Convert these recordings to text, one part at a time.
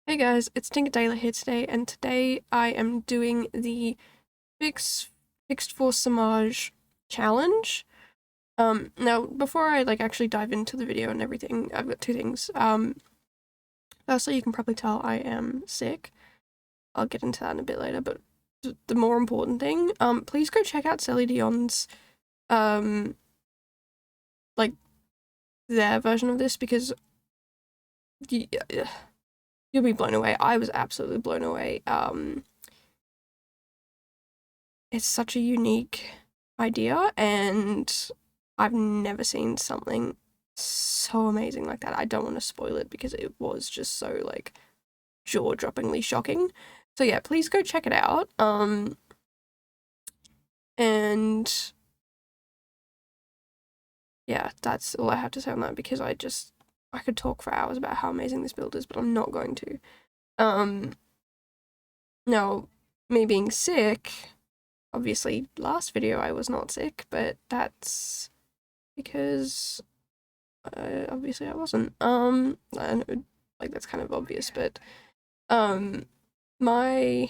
Hey guys, it's Tinker Tailor here today, and today I am doing the Fixed for Samaj challenge. Now before I actually dive into the video and everything, I've got two things. Firstly, you can probably tell I am sick. I'll get into that in a bit later, but the more important thing, please go check out Celine Dion's, um, like their version of this because you'll be blown away. I was absolutely blown away. It's such a unique idea, and I've never seen something so amazing like that. I don't want to spoil it because it was just so jaw-droppingly shocking. So yeah, please go check it out. And yeah, that's all I have to say on that because I could talk for hours about how amazing this build is, but I'm not going to. Now, me being sick, obviously last video I was not sick, but that's because obviously I wasn't. I know, that's kind of obvious, but one of my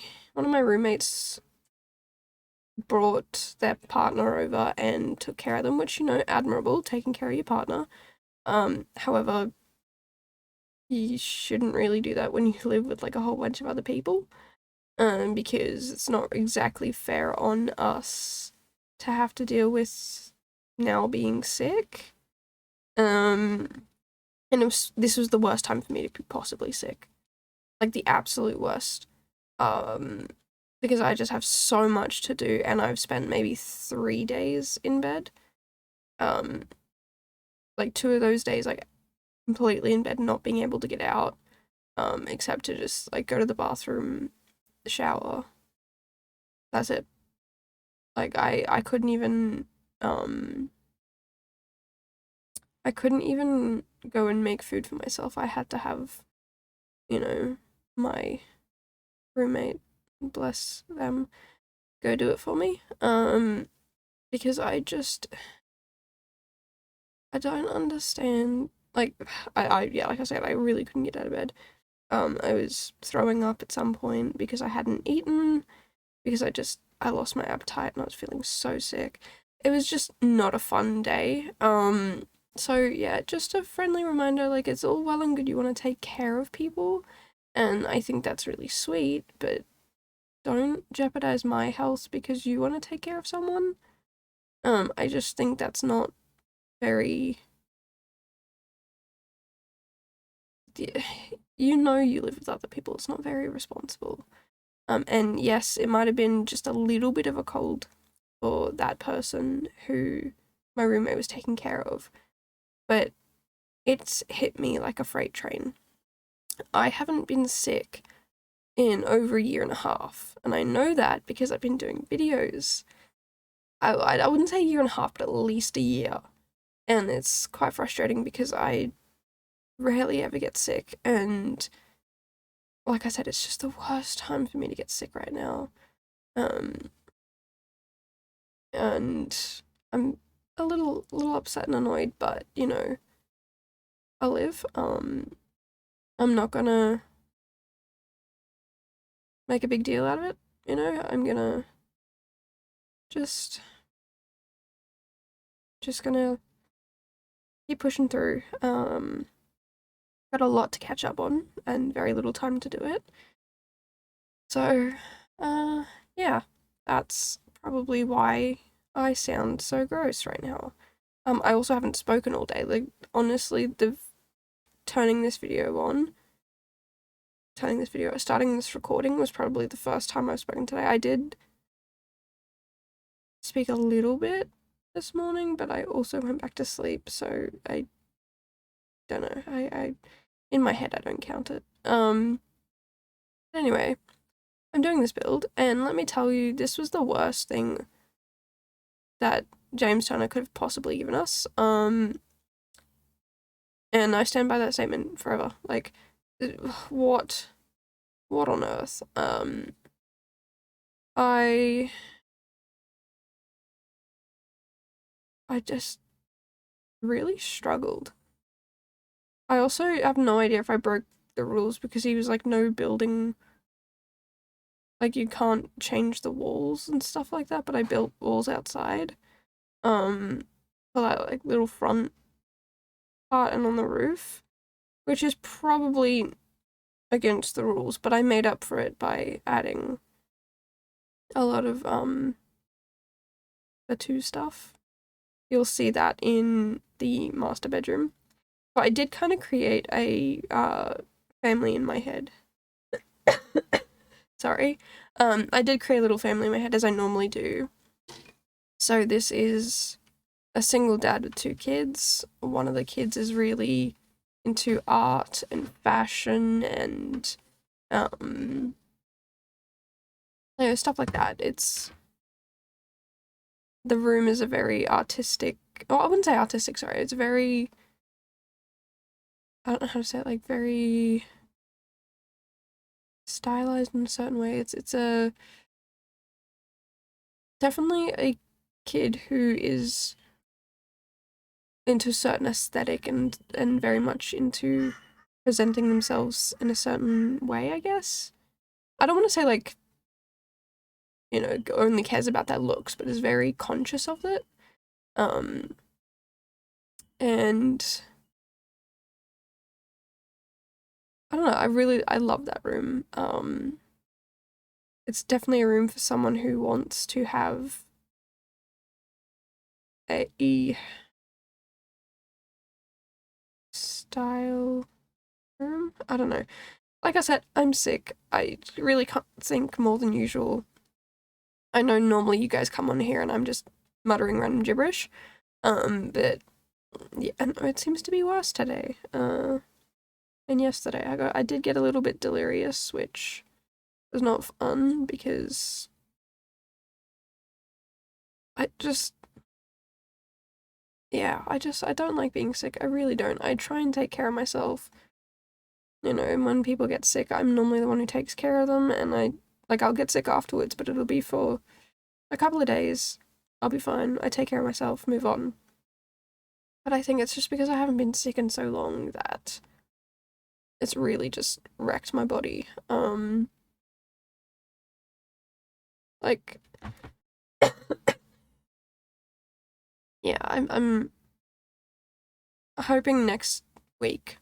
roommates brought their partner over and took care of them, which, admirable, taking care of your partner. However, you shouldn't really do that when you live with a whole bunch of other people, because it's not exactly fair on us to have to deal with now being sick. And this was the worst time for me to be possibly sick. The absolute worst. Because I just have so much to do, and I've spent maybe 3 days in bed. 2 of those days, completely in bed, not being able to get out, except to just, go to the bathroom, shower. That's it. I couldn't even, I couldn't even go and make food for myself. I had to have, my roommate, bless them, go do it for me. Because I don't understand. Yeah, like I said, I really couldn't get out of bed. I was throwing up at some point because I hadn't eaten, because I lost my appetite and I was feeling so sick. It was just not a fun day. So yeah, just a friendly reminder, it's all well and good you want to take care of people, and I think that's really sweet, but don't jeopardize my health because you want to take care of someone. I just think that's not very, you live with other people, it's not very responsible. And yes, it might have been just a little bit of a cold for that person who my roommate was taking care of, but it's hit me like a freight train. I haven't been sick in over a year and a half, and I know that because I've been doing videos. I wouldn't say a year and a half, but at least a year, and it's quite frustrating because I rarely ever get sick, and like I said, it's just the worst time for me to get sick right now. And I'm a little upset and annoyed, but I'll live. I'm not gonna make a big deal out of it. I'm gonna just gonna keep pushing through. Got a lot to catch up on and very little time to do it. So, yeah, that's probably why I sound so gross right now. I also haven't spoken all day. Honestly, starting this recording was probably the first time I've spoken today. I did speak a little bit this morning, but I also went back to sleep, so I don't know. I in my head I don't count it. Anyway, I'm doing this build, and let me tell you, this was the worst thing that James Turner could have possibly given us. And I stand by that statement forever. What on earth? I just really struggled. I also have no idea if I broke the rules because he was like, no building, like you can't change the walls and stuff like that, but I built walls outside, for that like little front part and on the roof, which is probably against the rules, but I made up for it by adding a lot of Batuu stuff. You'll see that in the master bedroom. But I did kind of create a family in my head. Sorry. I did create a little family in my head, as I normally do. So this is a single dad with 2 kids. One of the kids is really into art and fashion and stuff like that. The room is a very artistic, I wouldn't say artistic, sorry, it's very, I don't know how to say it, like very stylized in a certain way. It's a definitely a kid who is into a certain aesthetic and very much into presenting themselves in a certain way, I guess. I don't want to say like, only cares about their looks, but is very conscious of it. And I don't know, I love that room. It's definitely a room for someone who wants to have a style room. I don't know. Like I said, I'm sick. I really can't think more than usual. I know normally you guys come on here and I'm just muttering random gibberish. But yeah, I know it seems to be worse today. And yesterday I did get a little bit delirious, which was not fun because I don't like being sick. I really don't. I try and take care of myself. When people get sick, I'm normally the one who takes care of them, and I'll get sick afterwards, but it'll be for a couple of days. I'll be fine. I take care of myself, move on. But I think it's just because I haven't been sick in so long that it's really just wrecked my body. Like, yeah, I'm hoping next week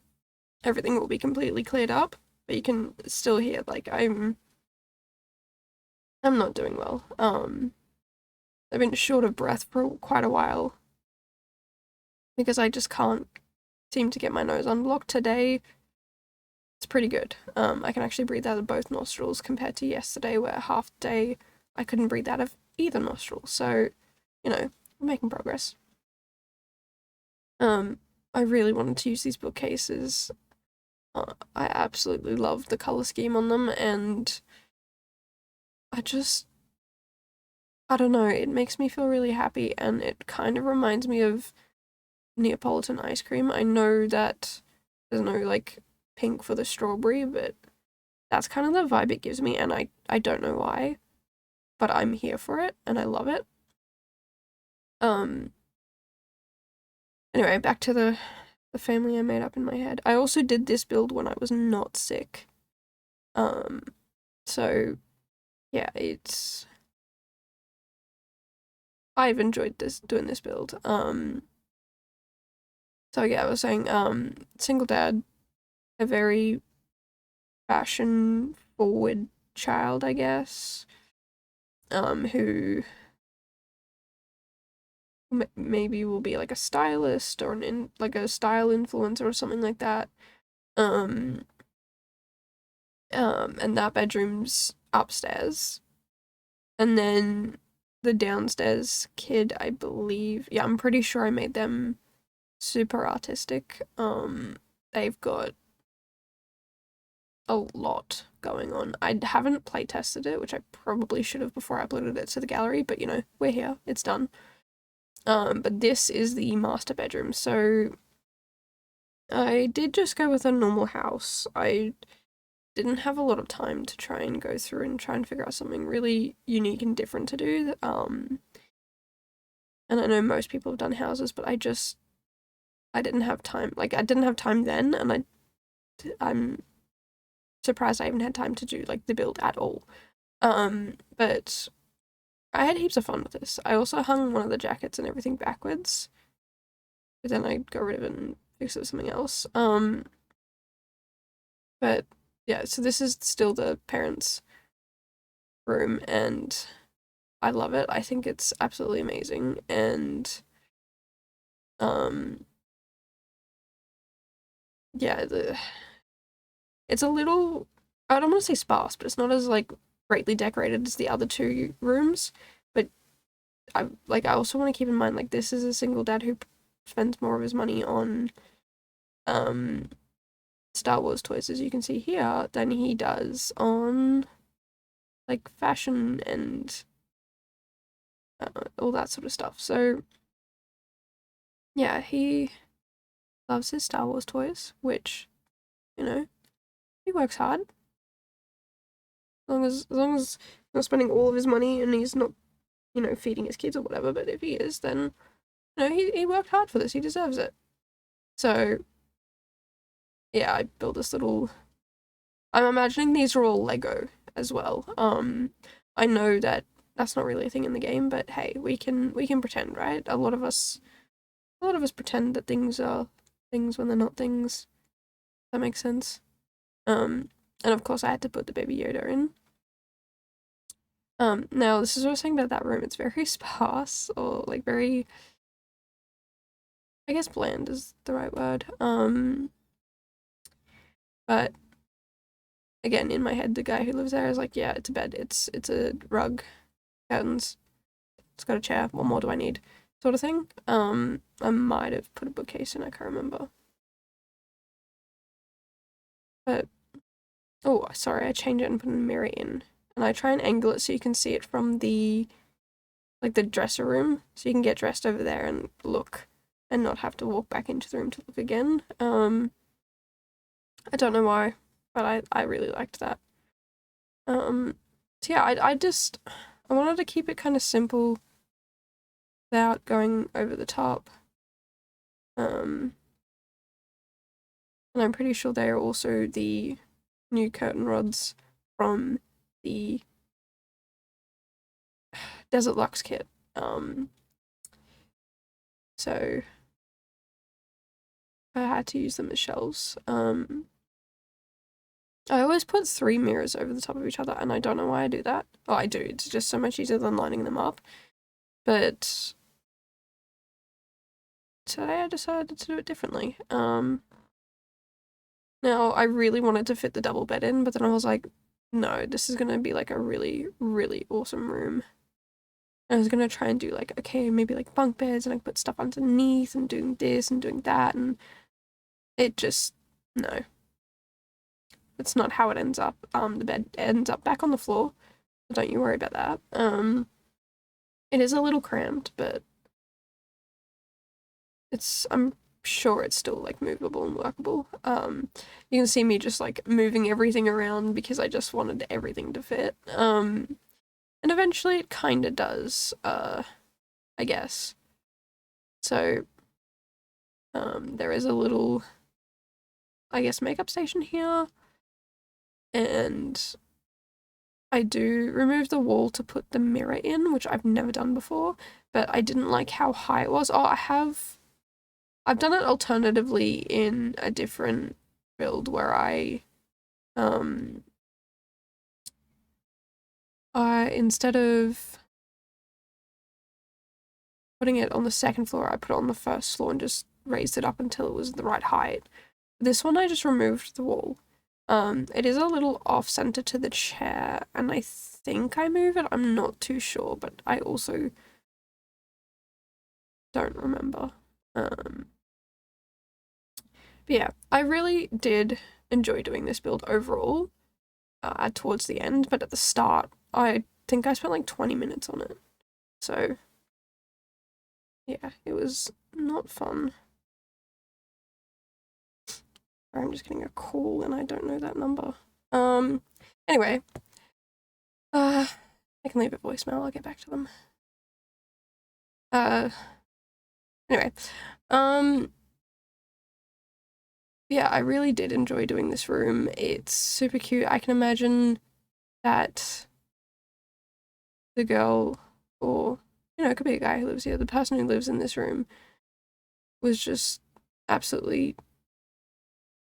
everything will be completely cleared up, but you can still hear, like, I'm not doing well. I've been short of breath for quite a while because I just can't seem to get my nose unblocked. Today, it's pretty good. I can actually breathe out of both nostrils compared to yesterday where half the day I couldn't breathe out of either nostril. So, we're making progress. I really wanted to use these bookcases. I absolutely love the color scheme on them, and I don't know, it makes me feel really happy, and it kind of reminds me of Neapolitan ice cream. I know that there's no, like, pink for the strawberry, but that's kind of the vibe it gives me, and I don't know why, but I'm here for it, and I love it. Anyway, back to the family I made up in my head. I also did this build when I was not sick. So yeah, I've enjoyed doing this build. So yeah, I was saying, single dad, a very fashion forward child, I guess, who maybe will be like a stylist or like a style influencer or something like that. And that bedroom's upstairs. And then the downstairs kid, I believe, yeah, I'm pretty sure I made them super artistic. They've got a lot going on. I haven't play tested it, which I probably should have before I uploaded it to the gallery, but we're here, it's done. But this is the master bedroom, so I did just go with a normal house. I didn't have a lot of time to try and go through and try and figure out something really unique and different to do. And I know most people have done houses, but I didn't have time. Like, I didn't have time then, and I'm surprised I even had time to do like the build at all. But I had heaps of fun with this. I also hung one of the jackets and everything backwards, but then I got rid of it and fixed it with something else. But yeah, so this is still the parents' room, and I love it. I think it's absolutely amazing, and yeah, it's a little, I don't want to say sparse, but it's not as like greatly decorated as the other two rooms. But I also want to keep in mind, like, this is a single dad who spends more of his money on Star Wars toys, as you can see here, than he does on like fashion and all that sort of stuff. So yeah, he loves his Star Wars toys, which, you know, he works hard. As long as he's not spending all of his money and he's not, you know, feeding his kids or whatever, but if he is, then, you know, he worked hard for this, he deserves it. So yeah, I built this little, I'm imagining these are all Lego as well. I know that that's not really a thing in the game, but hey, we can pretend, right? A lot of us pretend that things are things when they're not things. That makes sense. And of course I had to put the Baby Yoda in. Now this is what I was saying about that room. It's very sparse, or like very, I guess bland is the right word. But again, in my head, the guy who lives there is like, yeah, it's a bed, it's a rug, curtains, it's got a chair, what more do I need? Sort of thing. I might have put a bookcase in, I can't remember. But, oh, sorry, I changed it and put a mirror in. And I try and angle it so you can see it from the, like, the dresser room, so you can get dressed over there and look, and not have to walk back into the room to look again. I don't know why, but I really liked that. So yeah, I wanted to keep it kind of simple without going over the top. And I'm pretty sure they are also the new curtain rods from the Desert Luxe Kit. So I had to use them as shelves. I always put 3 mirrors over the top of each other, and I don't know why I do that. Oh, I do. It's just so much easier than lining them up. But today I decided to do it differently. Now, I really wanted to fit the double bed in, but then I was like, no, this is gonna be like a really, really awesome room. And I was gonna try and do like, okay, maybe like bunk beds, and I could put stuff underneath and doing this and doing that, and it just, no. That's not how it ends up. The bed ends up back on the floor, so don't you worry about that. It is a little cramped, but I'm sure it's still like movable and workable. You can see me just like moving everything around because I just wanted everything to fit. And eventually it kind of does, I guess. So, there is a little, I guess, makeup station here, and I do remove the wall to put the mirror in, which I've never done before, but I didn't like how high it was. Oh, I've done it alternatively in a different build where instead of putting it on the second floor, I put it on the first floor and just raised it up until it was the right height. This one I just removed the wall. It is a little off-center to the chair, and I think I move it. I'm not too sure, but I also don't remember. But yeah, I really did enjoy doing this build overall, towards the end, but at the start, I think I spent like 20 minutes on it. So yeah, it was not fun. I'm just getting a call and I don't know that number. Anyway, I can leave a voicemail, I'll get back to them. Anyway, Yeah, I really did enjoy doing this room. It's super cute. I can imagine that the girl, or, it could be a guy who lives here, the person who lives in this room was just absolutely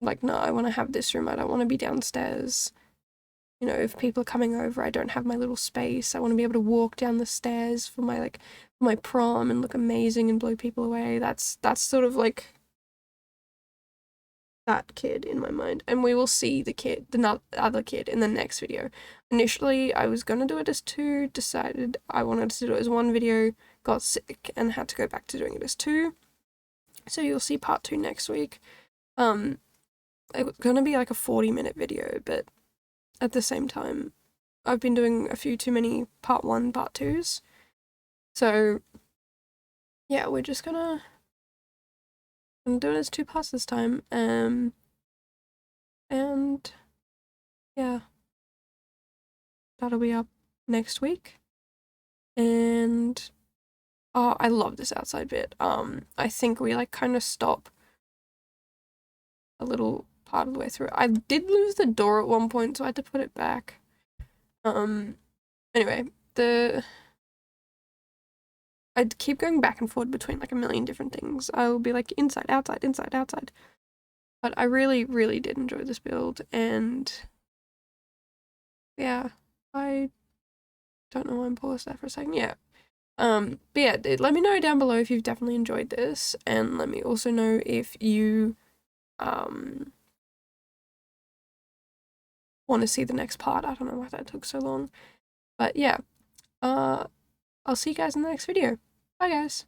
like, no, I want to have this room. I don't want to be downstairs. If people are coming over, I don't have my little space. I want to be able to walk down the stairs for my prom and look amazing and blow people away. That's sort of like that kid in my mind. And we will see the other kid in the next video. Initially, I was gonna do it as 2, decided I wanted to do it as 1 video, got sick, and had to go back to doing it as 2. So you'll see part 2 next week. It's gonna be like a 40-minute video, but at the same time, I've been doing a few too many part 1, part 2s. So, yeah, we're just gonna do it as 2 parts this time. And yeah, that'll be up next week. And oh, I love this outside bit. I think we like kind of stop a little part of the way through. I did lose the door at one point, so I had to put it back. Anyway, I'd keep going back and forth between like a million different things. I'll be like inside, outside, inside, outside. But I really, really did enjoy this build, and yeah, I don't know why I'm paused there for a second. Yeah. But yeah, let me know down below if you've definitely enjoyed this, and let me also know if you want to see the next part. I don't know why that took so long. But yeah, I'll see you guys in the next video. Bye guys.